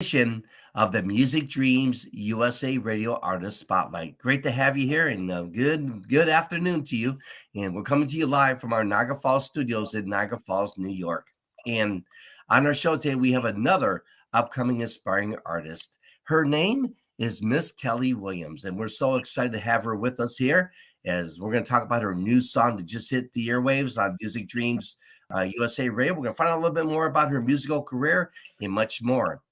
edition of the Music Dreams USA Radio Artist Spotlight. Great to have you here, and good afternoon to you. And we're coming to you live from our Niagara Falls studios in Niagara Falls, New York. And on our show today, we have another upcoming aspiring artist. Her name is Miss Kelly Williams, and we're so excited to have her with us here as we're going to talk about her new song that just hit the airwaves on Music Dreams USA Radio. We're going to find out a little bit more about her musical career and much more.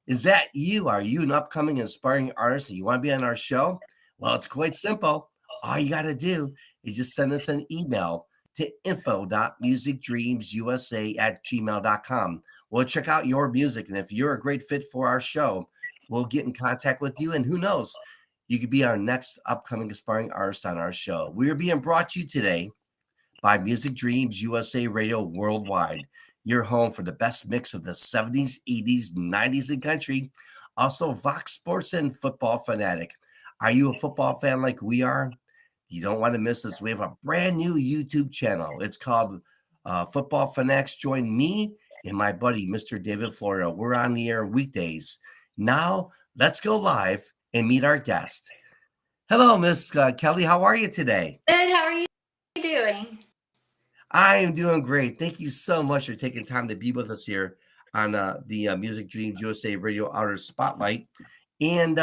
Is that you? Are you an upcoming inspiring artist and you want to be on our show? Well, it's quite simple. All you got to do is just send us an email to info.musicdreamsusa@gmail.com. We'll check out your music, and if you're a great fit for our show, we'll get in contact with you, and who knows, you could be our next upcoming aspiring artist on our show. We are being brought to you today by Music Dreams USA Radio Worldwide, your home for the best mix of the 70s, 80s, 90s, and country. Also, Vox Sports and Football Fanatic. Are you a football fan like we are? You don't want to miss this. We have a brand new YouTube channel. It's called Football Fanatics. Join me and my buddy, Mr. David Florio. We're on the air weekdays. Now, let's go live and meet our guest. Hello, Miss Kelly. How are you today? Good. How are you doing? I am doing great. Thank you so much for taking time to be with us here on the Music Dreams USA Radio Artist Spotlight. And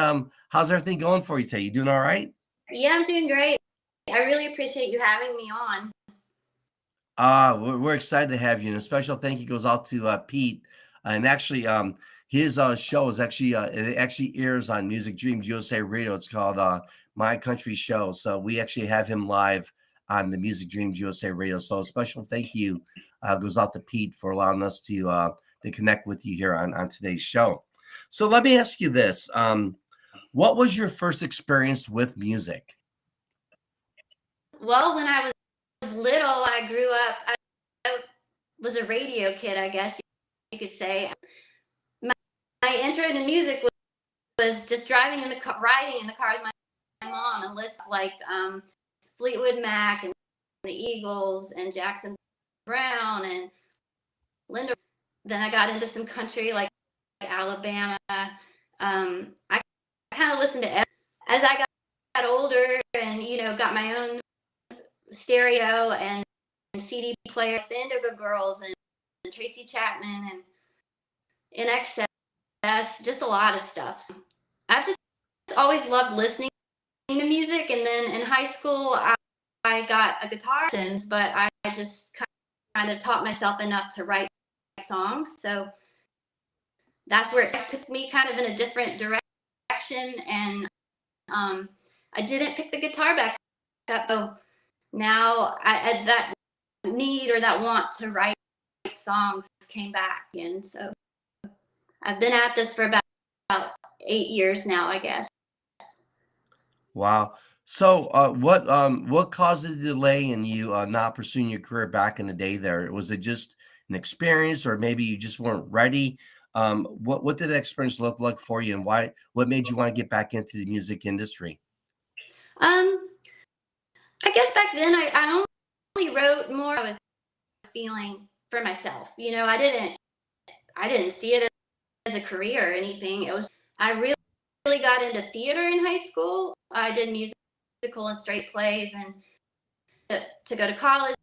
how's everything going for you today? You doing all right? Yeah, I'm doing great. I really appreciate you having me on. We're excited to have you. And a special thank you goes out to Pete. And actually, his show is actually it actually airs on Music Dreams USA Radio. It's called My Country Show. So we actually have him live on the Music Dreams USA Radio. So a special thank you goes out to Pete for allowing us to connect with you here on today's show. So let me ask you this. What was your first experience with music? Well, when I was little, I grew up, I was a radio kid, I guess you could say. My intro to music was just riding in the car with my mom and listen like Fleetwood Mac and the Eagles and Jackson Brown and Linda. Then I got into some country like Alabama. I kind of listened to as I got older and got my own stereo and CD player. The Indigo Girls and Tracy Chapman and In Excess, just a lot of stuff. So I've just always loved listening to music, and then in high school I got a guitar lessons, but I just kind of taught myself enough to write songs. So that's where it took me kind of in a different direction, and I didn't pick the guitar back up. So now that need or that want to write songs came back, and so I've been at this for about 8 years now, I guess. Wow. So what caused the delay in you not pursuing your career back in the day there? Was it just an experience, or maybe you just weren't ready? What did that experience look like for you, and what made you want to get back into the music industry? I guess back then I only wrote more I was feeling for myself. I didn't see it as a career or anything. It was I really got into theater in high school. I did musical and straight plays, and to go to college,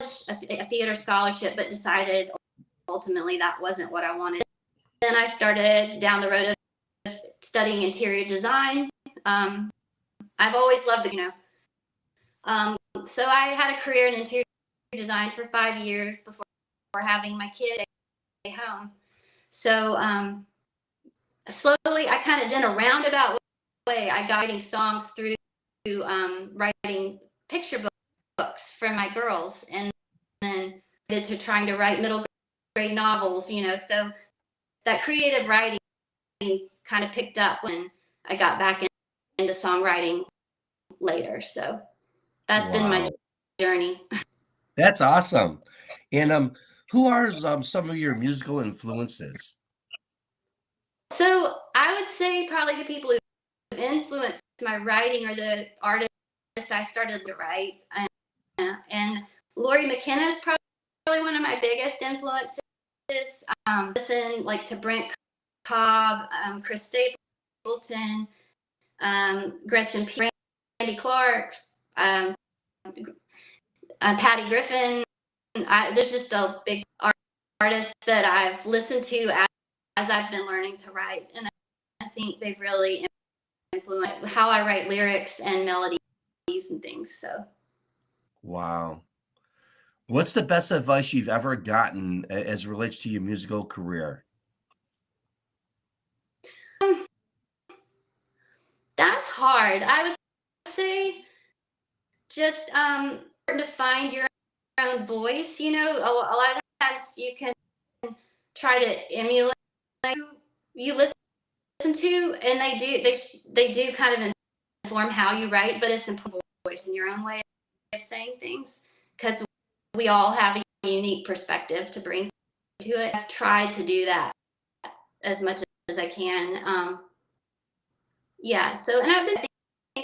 a theater scholarship, but decided ultimately that wasn't what I wanted. Then I started down the road of studying interior design. I've always loved so I had a career in interior design for 5 years before having my kids stay home. So slowly, I kind of did a roundabout way. I got writing songs through writing picture books for my girls, and then to trying to write middle grade novels. So that creative writing kind of picked up when I got back into songwriting later. So that's been my journey. That's awesome. And who are some of your musical influences? So I would say probably the people who influenced my writing are the artists I started to write. And Lori McKenna is probably one of my biggest influences. Listen like to Brent Cobb, Chris Stapleton, Gretchen P. Randy Clark, Patty Griffin. There's just a big artist that I've listened to as I've been learning to write, and I think they've really influenced how I write lyrics and melodies and things. So, Wow. What's the best advice you've ever gotten as it relates to your musical career? um, that's hard. I would say just to find your own voice. A lot of times you can try to emulate who you listen to, and they do kind of inform how you write, but it's important voice in your own way of saying things, because we all have a unique perspective to bring to it. I've tried to do that as much as I can. Yeah. So, and I think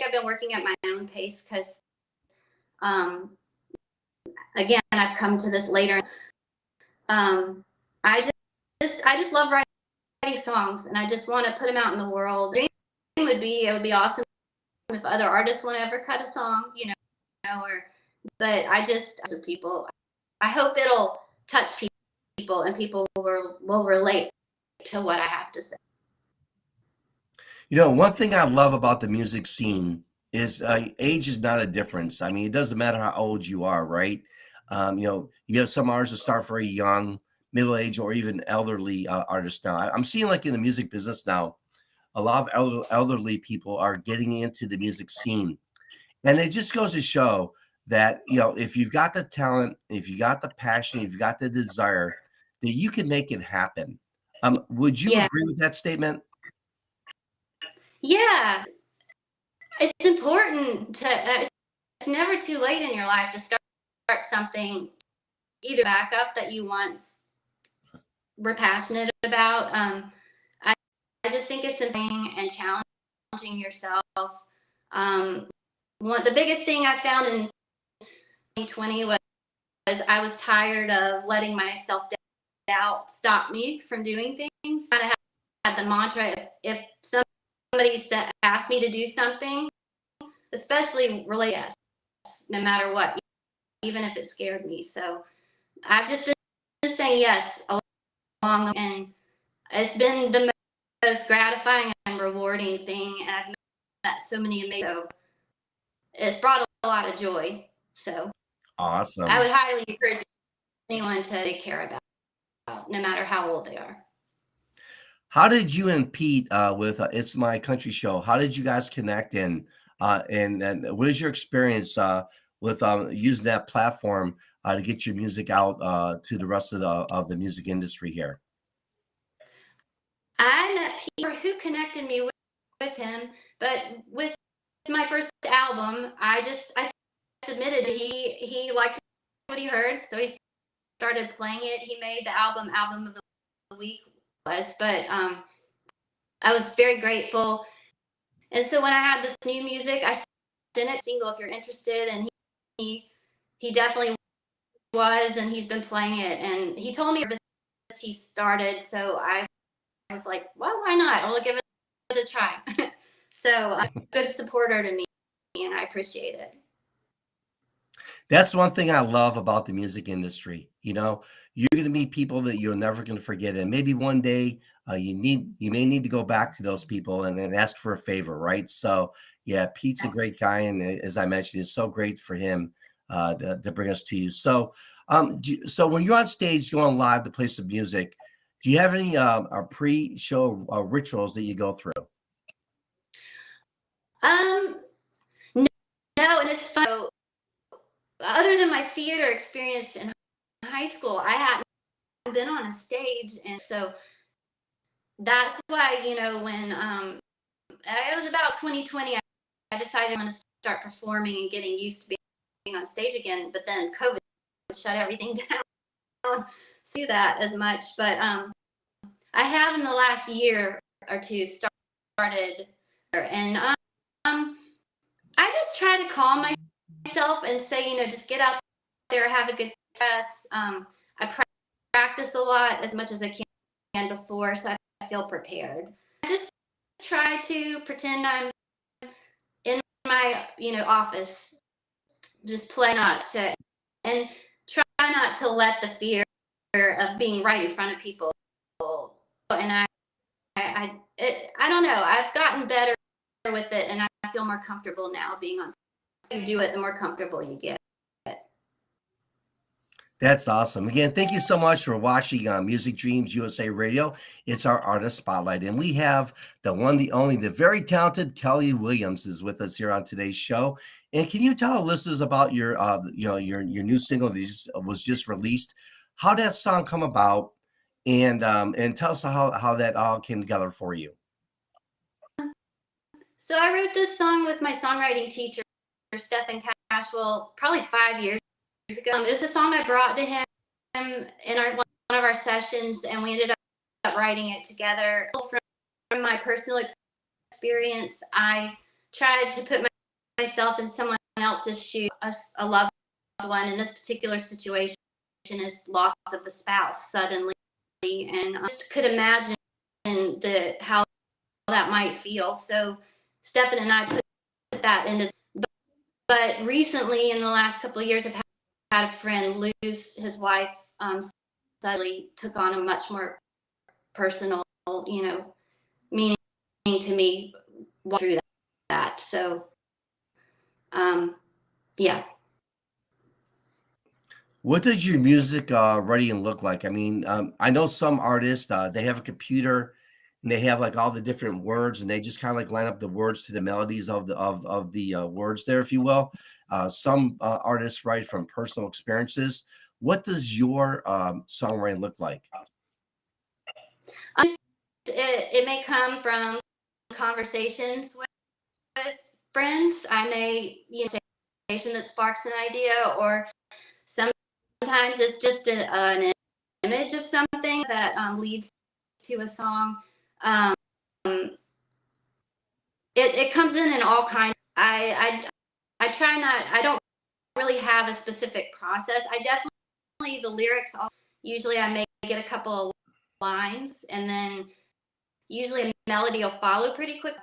I've been working at my own pace because, um, again, I've come to this later. Um, I just love writing songs, and I just want to put them out in the world. The dream would be, it would be awesome if other artists want to ever cut a song, but I just, people, I hope it'll touch people and people will relate to what I have to say. One thing I love about the music scene is age is not a difference. I mean, it doesn't matter how old you are, right? You have some artists that start very young, middle age, or even elderly artists now. I'm seeing like in the music business now, a lot of elderly people are getting into the music scene. And it just goes to show that, if you've got the talent, if you got the passion, if you got the desire, that you can make it happen. Would you Yeah. agree with that statement? Yeah. It's important it's never too late in your life to start something, either back up that you once were passionate about. I just think it's something, and challenging yourself. The biggest thing I found in 2020 was I was tired of letting my self-doubt stop me from doing things. I had the mantra, if somebody asked me to do something, especially related, yes, no matter what, even if it scared me. So I've just been saying yes along, and it's been the most gratifying and rewarding thing. And I've met so many amazing. So it's brought a lot of joy. So Awesome. I would highly encourage anyone to take care about, no matter how old they are. How did you and Pete with It's My Country Show? How did you guys connect? And what is your experience with using that platform to get your music out to the rest of the music industry here? I met Pete, who connected me with him, but with my first album, I submitted. He liked what he heard, so he started playing it. He made the album of the week but I was very grateful. And so when I had this new music, I sent it single, if you're interested, and he definitely was, and he's been playing it, and he told me he started, so I was like, well, why not? I'll give it a try. So a good supporter to me, and I appreciate it. That's one thing I love about the music industry. You're going to meet people that you're never going to forget, and maybe one day you may need to go back to those people and ask for a favor, right? So yeah, Pete's a great guy, and as I mentioned, it's so great for him to bring us to you. So so when you're on stage going live to play some music, do you have any pre-show rituals that you go through? No, and it's fun. Other than my theater experience in high school, I hadn't been on a stage, and so that's why, when it was about 2020, I decided I'm going to start performing and getting used to being on stage again. But then COVID shut everything down, do that as much. But I have, in the last year or two, started, and I just try to calm myself and say, just get out there, have a good test. I practice a lot, as much as I can before, so I feel prepared. I just try to pretend I'm in my, office, just play not to, and try not to let the fear of being right in front of people. And I don't know. I've gotten better with it, and I feel more comfortable now being on. You do it, the more comfortable you get. That's awesome. Again, thank you so much for watching Music Dreams USA Radio. It's our artist spotlight, and we have the one, the only, the very talented Kelly Williams is with us here on today's show. And can you tell our listeners about your, your new single that was just released? How did that song come about, and tell us how that all came together for you. So I wrote this song with my songwriting teacher, Stephen Cashwell, probably 5 years ago. It was a song I brought to him in one of our sessions, and we ended up writing it together. From my personal experience, I tried to put myself in someone else's shoes. A loved one in this particular situation is loss of the spouse suddenly, and I just could imagine how that might feel. So Stefan and I put that into. But recently, in the last couple of years, I've had a friend lose his wife. Suddenly took on a much more personal, meaning to me through that. So, yeah. What does your music writing look like? I mean, I know some artists, they have a computer and they have like all the different words and they just kind of like line up the words to the melodies of the words there, if you will. Some artists write from personal experiences. What does your songwriting look like? It may come from conversations with friends. I may, say that sparks an idea, or sometimes it's just an image of something that leads to a song. It comes in all kinds. I try not. I don't really have a specific process. I definitely the lyrics. Usually, I may get a couple of lines, and then usually a melody will follow pretty quick.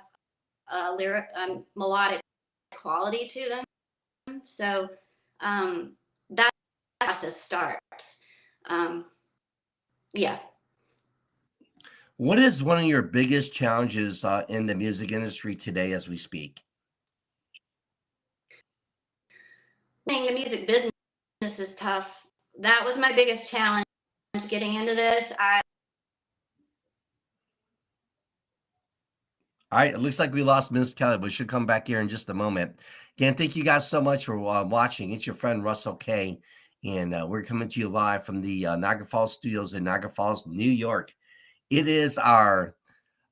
Melodic quality to them. So that process starts. Yeah. What is one of your biggest challenges in the music industry today as we speak? The music business is tough. That was my biggest challenge getting into this. All right, it looks like we lost Miss Kelly, but she'll come back here in just a moment. Again, thank you guys so much for watching. It's your friend Russell K, and we're coming to you live from the Niagara Falls Studios in Niagara Falls, New York. It is our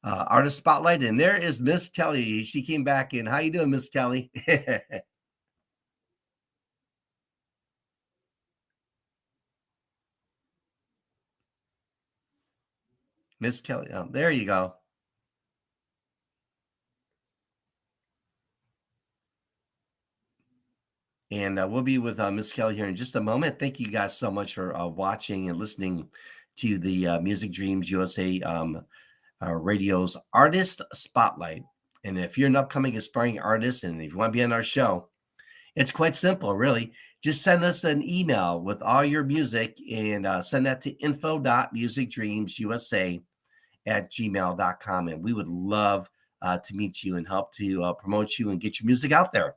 artist spotlight, and there is Miss Kelly. She came back in. How you doing, Miss Kelly? Miss Kelly, oh, there you go. And we'll be with Miss Kelly here in just a moment. Thank you guys so much for watching and listening to the Music Dreams USA radio's Artist Spotlight. And if you're an upcoming aspiring artist and if you want to be on our show, it's quite simple, really. Just send us an email with all your music and send that to info.musicdreamsusa@gmail.com. And we would love to meet you and help to promote you and get your music out there.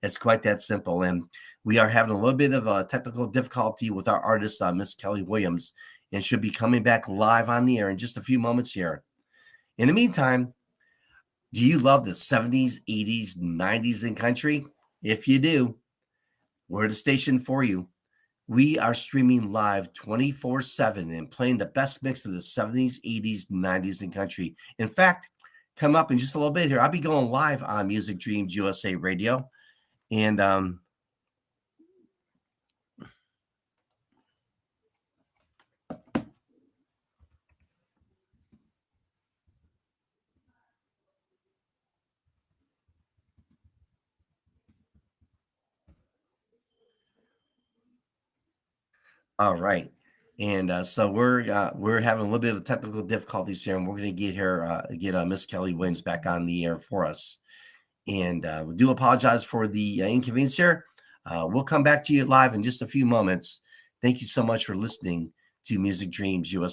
It's quite that simple. And we are having a little bit of a technical difficulty with our artist, Miss Kelly Williams, and should be coming back live on the air in just a few moments here. In the meantime, do you love the 70s, 80s, 90s in country? If you do, we're the station for you. We are streaming live 24/7 and playing the best mix of the 70s, 80s, 90s in country. In fact, come up in just a little bit here. I'll be going live on Music Dreams USA Radio. And all right. And so we're having a little bit of technical difficulties here, and we're going to get Miss Kelly Williams back on the air for us. And we do apologize for the inconvenience here. We'll come back to you live in just a few moments. Thank you so much for listening to Music Dreams USA.